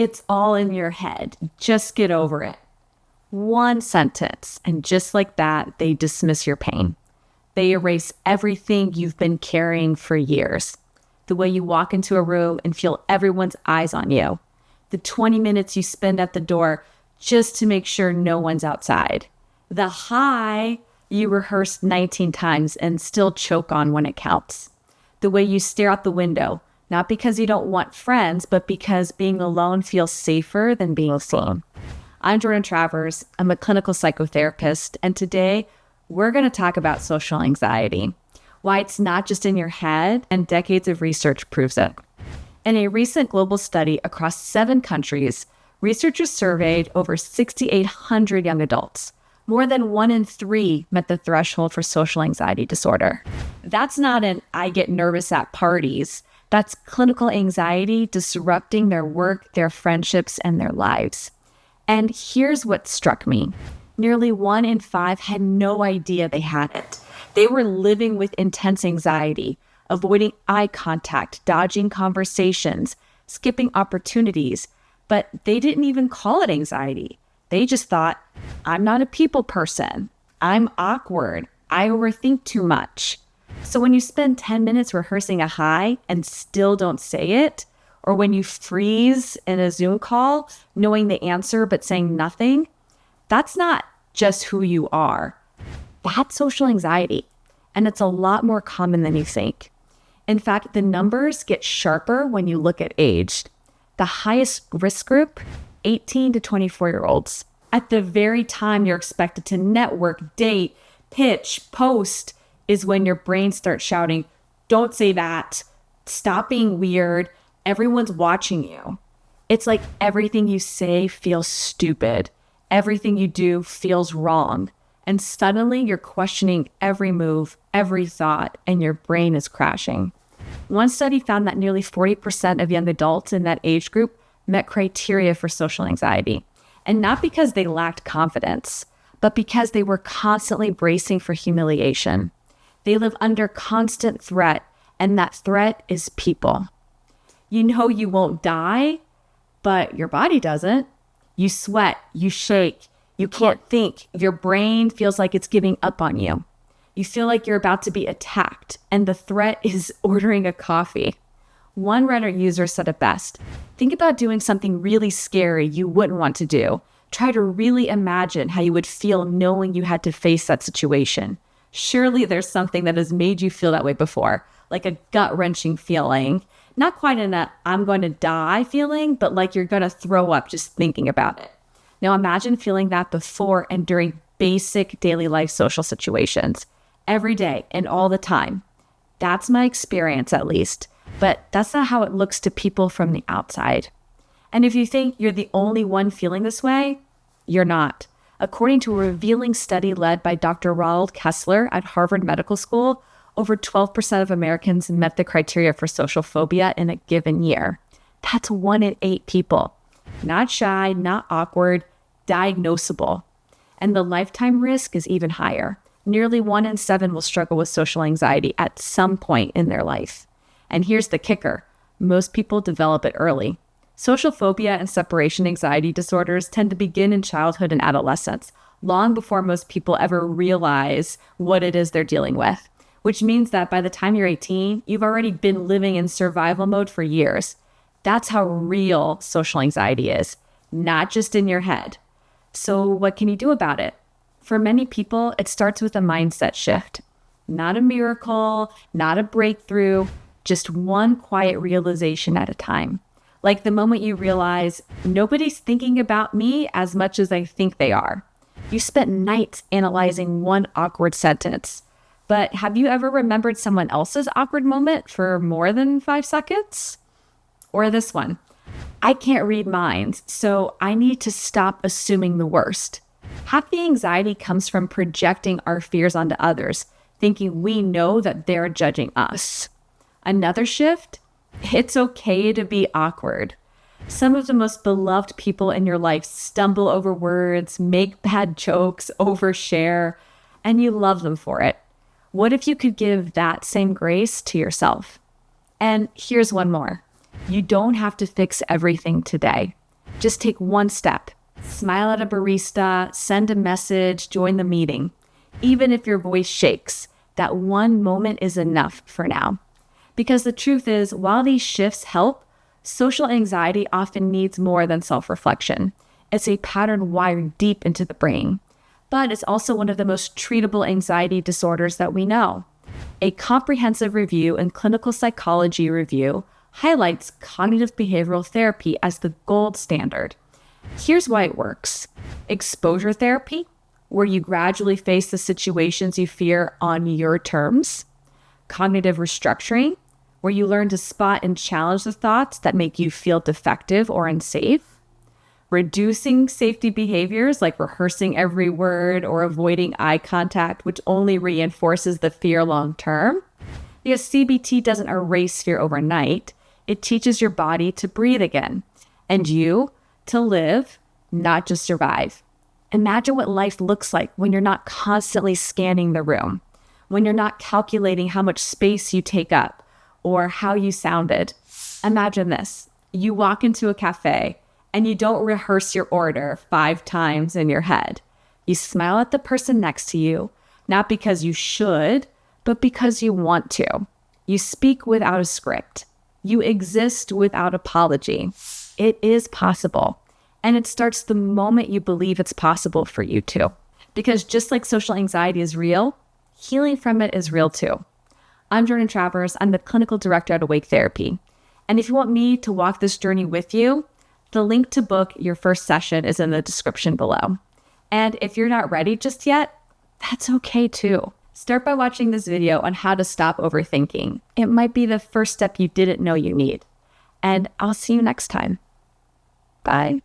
It's all in your head. Just get over it. One sentence, and just like that, they dismiss your pain. They erase everything you've been carrying for years. The way you walk into a room and feel everyone's eyes on you. The 20 minutes you spend at the door just to make sure no one's outside. The high you rehearsed 19 times and still choke on when it counts. The way you stare out the window, not because you don't want friends, but because being alone feels safer than being seen. I'm Jordan Travers. I'm a clinical psychotherapist, and today we're going to talk about social anxiety, why it's not just in your head, and decades of research proves it. In a recent global study across 7 countries, researchers surveyed over 6,800 young adults. More than 1 in 3 met the threshold for social anxiety disorder. That's not an I get nervous at parties. That's clinical anxiety disrupting their work, their friendships, and their lives. And here's what struck me. Nearly 1 in 5 had no idea they had it. They were living with intense anxiety, avoiding eye contact, dodging conversations, skipping opportunities, but they didn't even call it anxiety. They just thought, I'm not a people person. I'm awkward. I overthink too much. So when you spend 10 minutes rehearsing a high and still don't say it, or when you freeze in a Zoom call, knowing the answer but saying nothing, that's not just who you are. That's social anxiety. And it's a lot more common than you think. In fact, the numbers get sharper when you look at age. The highest risk group, 18 to 24-year-olds. At the very time you're expected to network, date, pitch, post, is when your brain starts shouting, don't say that, stop being weird, everyone's watching you. It's like everything you say feels stupid. Everything you do feels wrong. And suddenly you're questioning every move, every thought, and your brain is crashing. One study found that nearly 40% of young adults in that age group met criteria for social anxiety. And not because they lacked confidence, but because they were constantly bracing for humiliation. They live under constant threat, and that threat is people. You know you won't die, but your body doesn't. You sweat, you shake, you can't think. Your brain feels like it's giving up on you. You feel like you're about to be attacked, and the threat is ordering a coffee. One Reddit user said it best. Think about doing something really scary you wouldn't want to do. Try to really imagine how you would feel knowing you had to face that situation. Surely there's something that has made you feel that way before, like a gut-wrenching feeling. Not quite in a I'm going to die feeling, but like you're going to throw up just thinking about it. Now imagine feeling that before and during basic daily life social situations, every day and all the time. That's my experience at least, but that's not how it looks to people from the outside. And if you think you're the only one feeling this way, you're not. According to a revealing study led by Dr. Ronald Kessler at Harvard Medical School, over 12% of Americans met the criteria for social phobia in a given year. That's 1 in 8 people. Not shy, not awkward, diagnosable. And the lifetime risk is even higher. Nearly 1 in 7 will struggle with social anxiety at some point in their life. And here's the kicker. Most people develop it early. Social phobia and separation anxiety disorders tend to begin in childhood and adolescence, long before most people ever realize what it is they're dealing with, which means that by the time you're 18, you've already been living in survival mode for years. That's how real social anxiety is, not just in your head. So what can you do about it? For many people, it starts with a mindset shift. Not a miracle, not a breakthrough, just one quiet realization at a time. Like the moment you realize nobody's thinking about me as much as I think they are. You spent nights analyzing one awkward sentence, but have you ever remembered someone else's awkward moment for more than 5 seconds? Or this one, I can't read minds, so I need to stop assuming the worst. Half the anxiety comes from projecting our fears onto others, thinking we know that they're judging us. Another shift, it's okay to be awkward. Some of the most beloved people in your life stumble over words, make bad jokes, overshare, and you love them for it. What if you could give that same grace to yourself? And here's one more. You don't have to fix everything today. Just take one step. Smile at a barista, send a message, join the meeting. Even if your voice shakes, that one moment is enough for now. Because the truth is, while these shifts help, social anxiety often needs more than self-reflection. It's a pattern wired deep into the brain. But it's also one of the most treatable anxiety disorders that we know. A comprehensive review in Clinical Psychology Review highlights cognitive behavioral therapy as the gold standard. Here's why it works. Exposure therapy, where you gradually face the situations you fear on your terms. Cognitive restructuring, where you learn to spot and challenge the thoughts that make you feel defective or unsafe. Reducing safety behaviors like rehearsing every word or avoiding eye contact, which only reinforces the fear long term. Because CBT doesn't erase fear overnight, it teaches your body to breathe again, and you to live, not just survive. Imagine what life looks like when you're not constantly scanning the room, when you're not calculating how much space you take up or how you sounded. Imagine this. You walk into a cafe and you don't rehearse your order 5 times in your head. You smile at the person next to you, not because you should, but because you want to. You speak without a script. You exist without apology. It is possible. And it starts the moment you believe it's possible for you to. Because just like social anxiety is real, healing from it is real too. I'm Jordan Travers. I'm the clinical director at Awake Therapy. And if you want me to walk this journey with you, the link to book your first session is in the description below. And if you're not ready just yet, that's okay too. Start by watching this video on how to stop overthinking. It might be the first step you didn't know you need. And I'll see you next time. Bye.